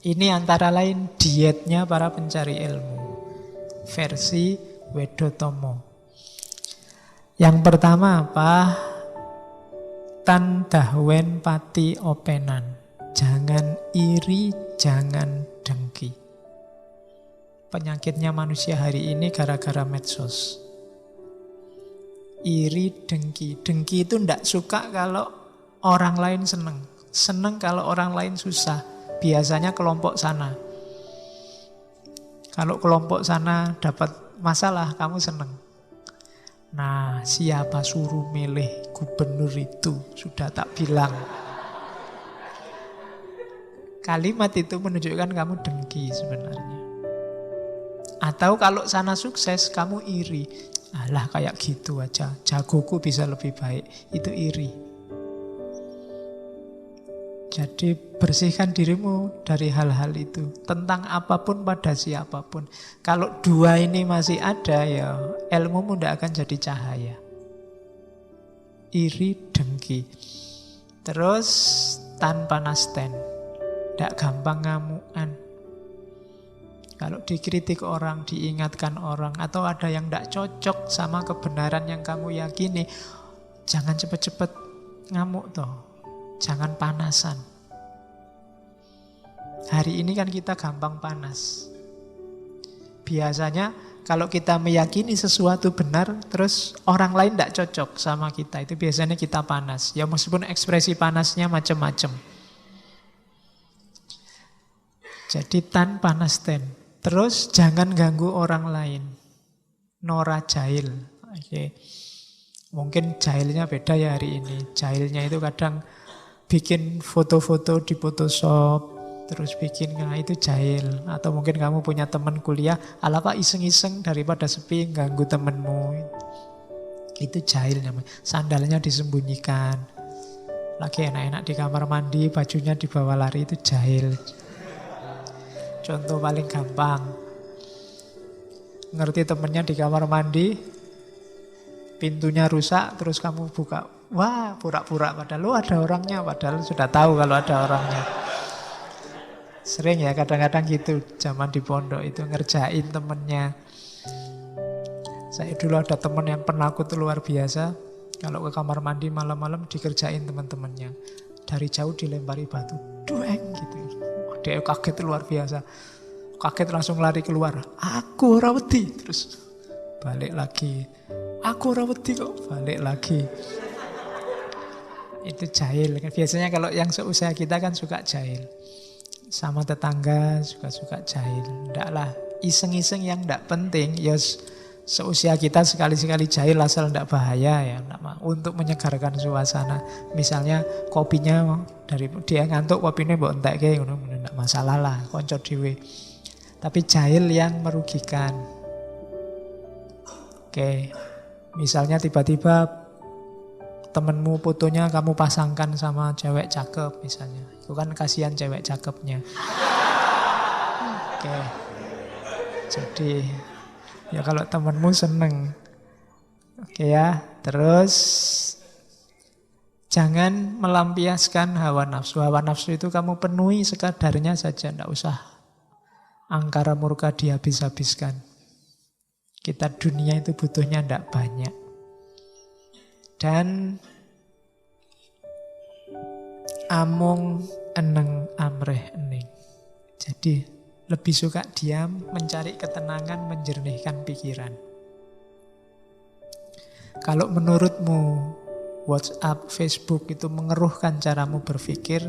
Ini antara lain dietnya para pencari ilmu. Versi Wedotomo. Yang pertama apa? Tan dahwen pati openan. Jangan iri, jangan dengki. Penyakitnya manusia hari ini gara-gara medsos. Iri, dengki. Dengki itu tidak suka kalau orang lain seneng. Seneng kalau orang lain susah. Biasanya kelompok sana. Kalau kelompok sana dapat masalah, kamu seneng. Nah, siapa suruh milih gubernur itu? Sudah tak bilang. Kalimat itu menunjukkan kamu dengki sebenarnya. Atau kalau sana sukses, kamu iri. Alah kayak gitu aja, jagoku bisa lebih baik. Itu iri. Jadi bersihkan dirimu dari hal-hal itu. Tentang apapun pada siapapun. Kalau dua ini masih ada, ya ilmumu tidak akan jadi cahaya. Iri, dengki. Terus tanpa nasten. Tidak gampang ngamukan. Kalau dikritik orang, diingatkan orang, atau ada yang tidak cocok sama kebenaran yang kamu yakini, jangan cepat-cepat ngamuk toh. Jangan panasan. Hari ini kan kita gampang panas. Biasanya kalau kita meyakini sesuatu benar, terus orang lain tidak cocok sama kita, itu biasanya kita panas. Ya meskipun ekspresi panasnya macam-macam. Jadi tan panas ten. Terus jangan ganggu orang lain. Nora jahil. Oke. Mungkin jahilnya beda ya hari ini. Jahilnya itu kadang bikin foto-foto di Photoshop, terus bikin, nah itu jahil. Atau mungkin kamu punya teman kuliah, ala pak iseng-iseng daripada sepi ganggu temenmu. Itu jahil namanya. Sandalnya disembunyikan. Lagi enak-enak di kamar mandi, bajunya dibawa lari, itu jahil. Contoh paling gampang. Ngerti temennya di kamar mandi, pintunya rusak, terus kamu buka. Wah, pura-pura padahal lu ada orangnya, padahal sudah tahu kalau ada orangnya. Sering ya kadang-kadang gitu, zaman di pondok itu ngerjain temennya. Saya dulu ada teman yang penakut luar biasa. Kalau ke kamar mandi malam-malam dikerjain teman-temannya. Dari jauh dilempari batu, dueng gitu. Dia kaget luar biasa. Kaget langsung lari keluar. Aku ora wedi. Terus balik lagi. Aku ora wedi kok, balik lagi. Itu jahil. Biasanya kalau yang seusia kita kan suka jahil. Sama tetangga suka jahil. Ndaklah iseng-iseng yang ndak penting. Ya seusia kita sekali-sekali jahil asal ndak bahaya ya. Untuk menyegarkan suasana. Misalnya kopinya dari dia ngantuk, kopinya mbok entekke ngono ndak masalah lah, konco dhewe. Tapi jahil yang merugikan. Oke. Misalnya tiba-tiba temenmu fotonya kamu pasangkan sama cewek cakep misalnya. Itu kan kasihan cewek cakepnya. Oke. Jadi ya kalau temenmu seneng. Oke ya. Terus jangan melampiaskan hawa nafsu. Hawa nafsu itu kamu penuhi sekadarnya saja. Tidak usah angkara murka dihabis-habiskan. Kita dunia itu butuhnya tidak banyak. Dan amung eneng amreh ening. Jadi lebih suka diam, mencari ketenangan, menjernihkan pikiran. Kalau menurutmu WhatsApp, Facebook itu mengeruhkan caramu berpikir,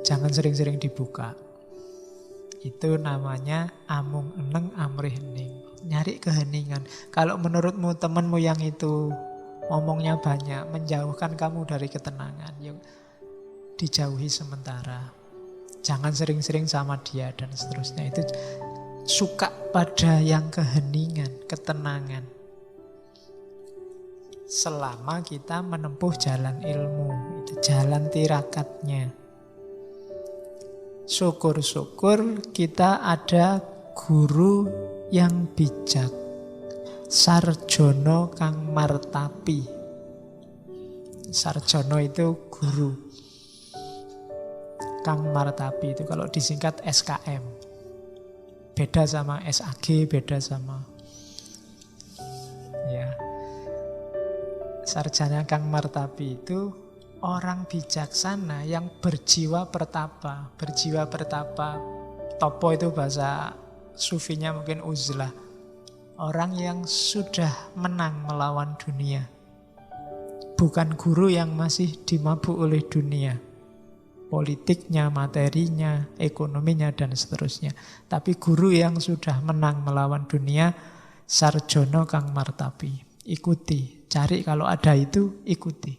jangan sering-sering dibuka. Itu namanya amung eneng amrih hening. Nyari keheningan. Kalau menurutmu temanmu yang itu ngomongnya banyak, menjauhkan kamu dari ketenangan, yuk dijauhi sementara. Jangan sering-sering sama dia dan seterusnya. Itu suka pada yang keheningan, ketenangan. Selama kita menempuh jalan ilmu, itu jalan tirakatnya. Syukur-syukur kita ada guru yang bijak. Sarjono kang martapi. Sarjono itu guru. Kang Martapi itu kalau disingkat SKM. Beda sama SAG, beda sama ya. Sarjana Kang Martapi itu orang bijaksana yang berjiwa pertapa. Berjiwa pertapa, topo itu bahasa sufinya mungkin uzlah. Orang yang sudah menang melawan dunia. Bukan guru yang masih dimabuk oleh dunia. Politiknya, materinya, ekonominya, dan seterusnya. Tapi guru yang sudah menang melawan dunia, Sarjono Kang Martapi. Ikuti, cari kalau ada itu, ikuti.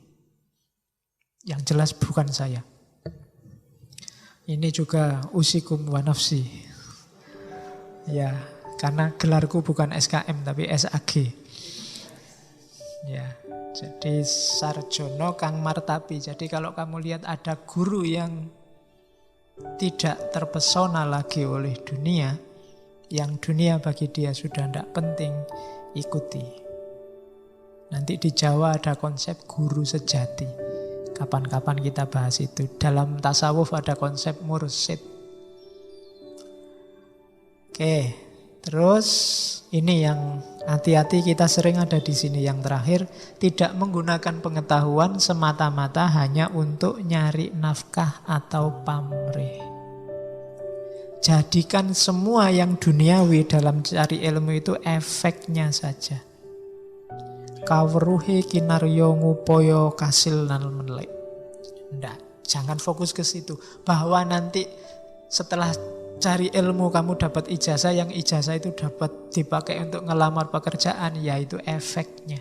Yang jelas bukan saya. Ini juga usikum wa nafsi. Ya, karena gelarku bukan SKM tapi SAG. Ya. Jadi Sarjono Kang Martapi. Jadi kalau kamu lihat ada guru yang tidak terpesona lagi oleh dunia, yang dunia bagi dia sudah tidak penting, ikuti. Nanti di Jawa ada konsep guru sejati. Kapan-kapan kita bahas itu. Dalam tasawuf ada konsep mursyid. Oke, terus ini yang hati-hati kita sering ada di sini yang terakhir, tidak menggunakan pengetahuan semata-mata hanya untuk nyari nafkah atau pamrih. Jadikan semua yang duniawi dalam cari ilmu itu efeknya saja. Kawruhe kinaryo ngupoyo kasil nal menlek. Nggak, jangan fokus ke situ. Bahwa nanti setelah cari ilmu kamu dapat ijazah, yang ijazah itu dapat dipakai untuk ngelamar pekerjaan, yaitu efeknya,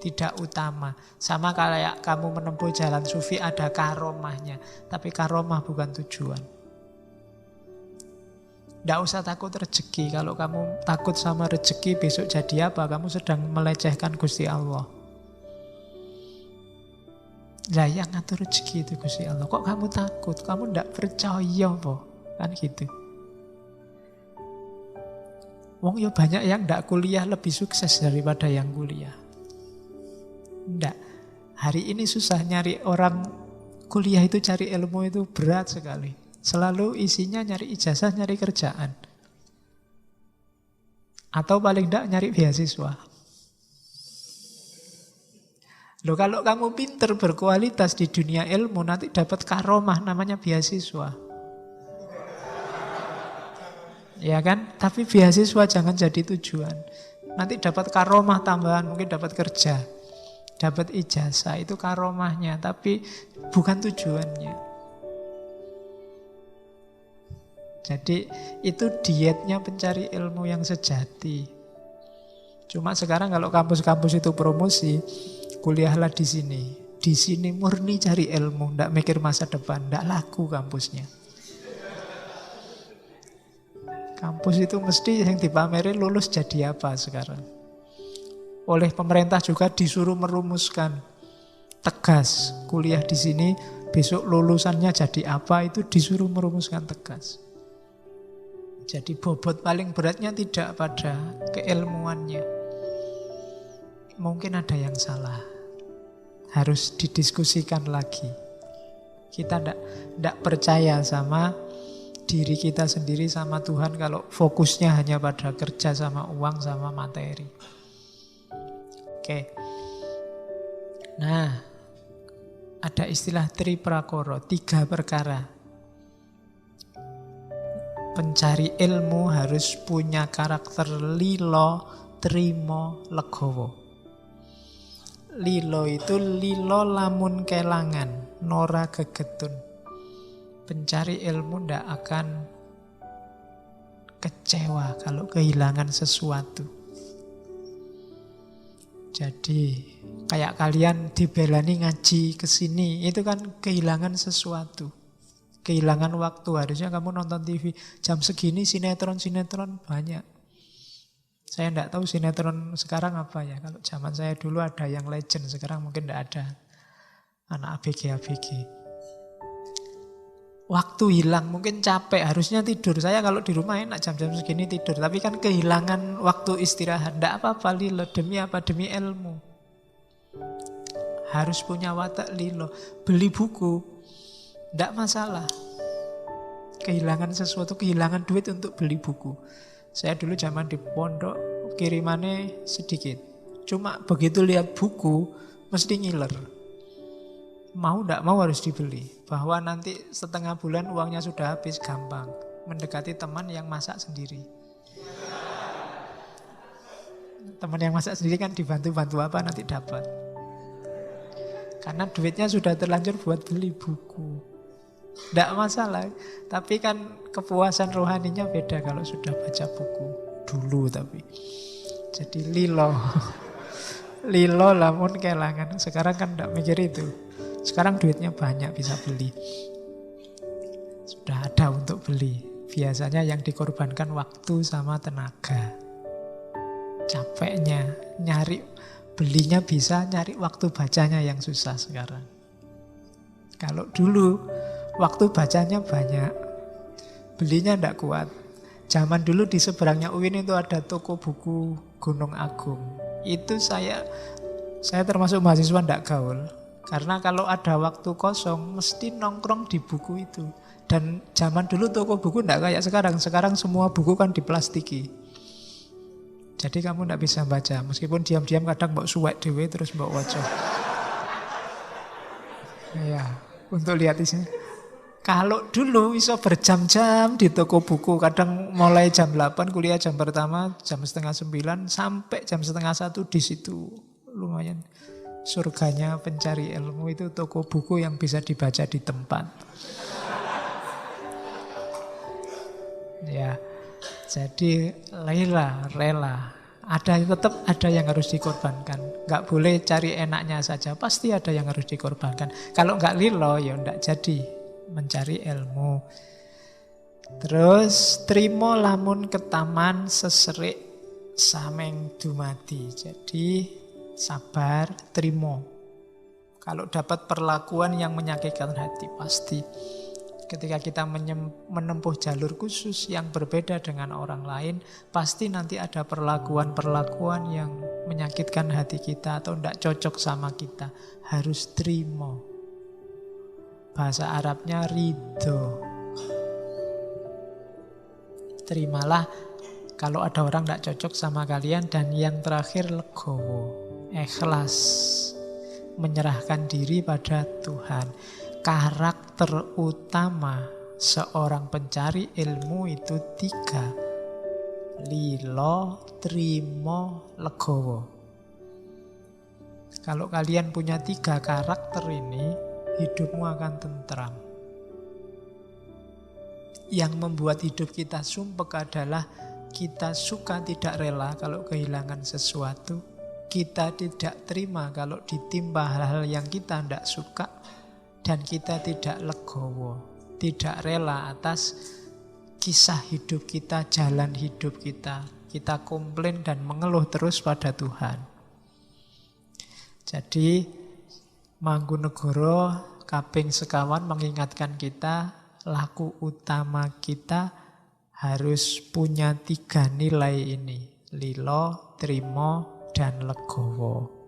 tidak utama. Sama kayak kamu menempuh jalan sufi ada karomahnya, tapi karomah bukan tujuan. Tidak usah takut rezeki. Kalau kamu takut sama rezeki besok jadi apa, kamu sedang melecehkan Gusti Allah. Lah yang ngatur rezeki itu Gusti Allah. Kok kamu takut? Kamu tidak percaya po? Kan gitu. Wong ya banyak yang tidak kuliah lebih sukses daripada yang kuliah. Tidak. Hari ini susah nyari orang kuliah itu, cari ilmu itu berat sekali. Selalu isinya nyari ijazah, nyari kerjaan. Atau paling tidak nyari beasiswa. Loh, kalau kamu pinter berkualitas di dunia ilmu, nanti dapat karomah namanya beasiswa. Ya kan? Tapi beasiswa jangan jadi tujuan. Nanti dapat karomah tambahan, mungkin dapat kerja, dapat ijazah, itu karomahnya, tapi bukan tujuannya. Jadi itu dietnya pencari ilmu yang sejati. Cuma sekarang kalau kampus-kampus itu promosi, kuliahlah di sini. Di sini murni cari ilmu, ndak mikir masa depan, ndak laku kampusnya. Kampus itu mesti yang dipamerin lulus jadi apa sekarang. Oleh pemerintah juga disuruh merumuskan tegas, kuliah di sini besok lulusannya jadi apa, itu disuruh merumuskan tegas. Jadi bobot paling beratnya tidak pada keilmuannya. Mungkin ada yang salah. Harus didiskusikan lagi. Kita tidak percaya sama diri kita sendiri, sama Tuhan kalau fokusnya hanya pada kerja sama uang sama materi. Oke. Nah, ada istilah triprakara, 3 perkara. Pencari ilmu harus punya karakter lilo, trimo, legowo. Lilo itu lilo lamun kelangan, nora gegetun. Pencari ilmu ndak akan kecewa kalau kehilangan sesuatu. Jadi kayak kalian dibelani ngaji kesini, itu kan kehilangan sesuatu. Kehilangan waktu, harusnya kamu nonton TV jam segini, sinetron banyak. Saya tidak tahu sinetron sekarang apa ya. Kalau zaman saya dulu ada yang legend, sekarang mungkin tidak ada. Anak ABG. Waktu hilang, mungkin capek, harusnya tidur. Saya kalau di rumah enak jam-jam segini tidur. Tapi kan kehilangan waktu istirahat. Tidak apa-apa lilo, demi apa? Demi ilmu. Harus punya watak lilo. Beli buku, tidak masalah. Kehilangan sesuatu, kehilangan duit untuk beli buku. Saya dulu zaman di pondok, kirimannya sedikit. Cuma begitu lihat buku, mesti ngiler. Mau tidak mau harus dibeli. Bahwa nanti setengah bulan uangnya sudah habis, gampang. Mendekati teman yang masak sendiri. Teman yang masak sendiri kan dibantu-bantu apa nanti dapat. Karena duitnya sudah terlanjur buat beli buku. Tidak masalah, tapi kan kepuasan rohaninya beda kalau sudah baca buku dulu tapi. Jadi lilo. Lilo lamun kelangan. Sekarang kan tidak mikir itu. Sekarang duitnya banyak bisa beli. Sudah ada untuk beli. Biasanya yang dikorbankan waktu sama tenaga. Capeknya nyari, belinya bisa, nyari waktu bacanya yang susah sekarang. Kalau dulu waktu bacanya banyak, belinya tidak kuat. Zaman dulu di seberangnya UIN itu ada toko buku Gunung Agung. Itu saya termasuk mahasiswa tidak gaul. Karena kalau ada waktu kosong, mesti nongkrong di buku itu. Dan zaman dulu toko buku tidak kayak sekarang. Sekarang semua buku kan diplastiki. Jadi kamu tidak bisa baca. Meskipun diam-diam kadang mbok suwek dhewe terus mbok waca. Ya, untuk lihat isinya. Kalau dulu bisa berjam-jam di toko buku, kadang mulai jam 8 kuliah jam pertama, jam setengah 9 sampai jam setengah 1 di situ. Lumayan surganya pencari ilmu itu toko buku yang bisa dibaca di tempat. Ya, jadi rela. Tetap ada yang harus dikorbankan. Nggak boleh cari enaknya saja, pasti ada yang harus dikorbankan. Kalau nggak lilo, ya nggak jadi mencari ilmu. Terus trimo lamun ketaman seserik sameng dumadi. Jadi sabar, trimo. Kalau dapat perlakuan yang menyakitkan hati, pasti. Ketika kita menempuh jalur khusus yang berbeda dengan orang lain, pasti nanti ada perlakuan-perlakuan yang menyakitkan hati kita atau tidak cocok sama kita. Harus trimo. Bahasa Arabnya ridho. Terimalah kalau ada orang tidak cocok sama kalian. Dan yang terakhir legowo, ikhlas, menyerahkan diri pada Tuhan. Karakter utama seorang pencari ilmu itu 3. Lilo, trimo, legowo. Kalau kalian punya 3 karakter ini, hidupmu akan tentram. Yang membuat hidup kita sumpek adalah kita suka tidak rela kalau kehilangan sesuatu. Kita tidak terima kalau ditimpa hal-hal yang kita tidak suka. Dan kita tidak legowo, tidak rela atas kisah hidup kita, jalan hidup kita. Kita komplain dan mengeluh terus pada Tuhan. Jadi Mangkunegoro kaping sekawan mengingatkan kita, laku utama kita harus punya 3 nilai ini. Lilo, trimo, dan legowo.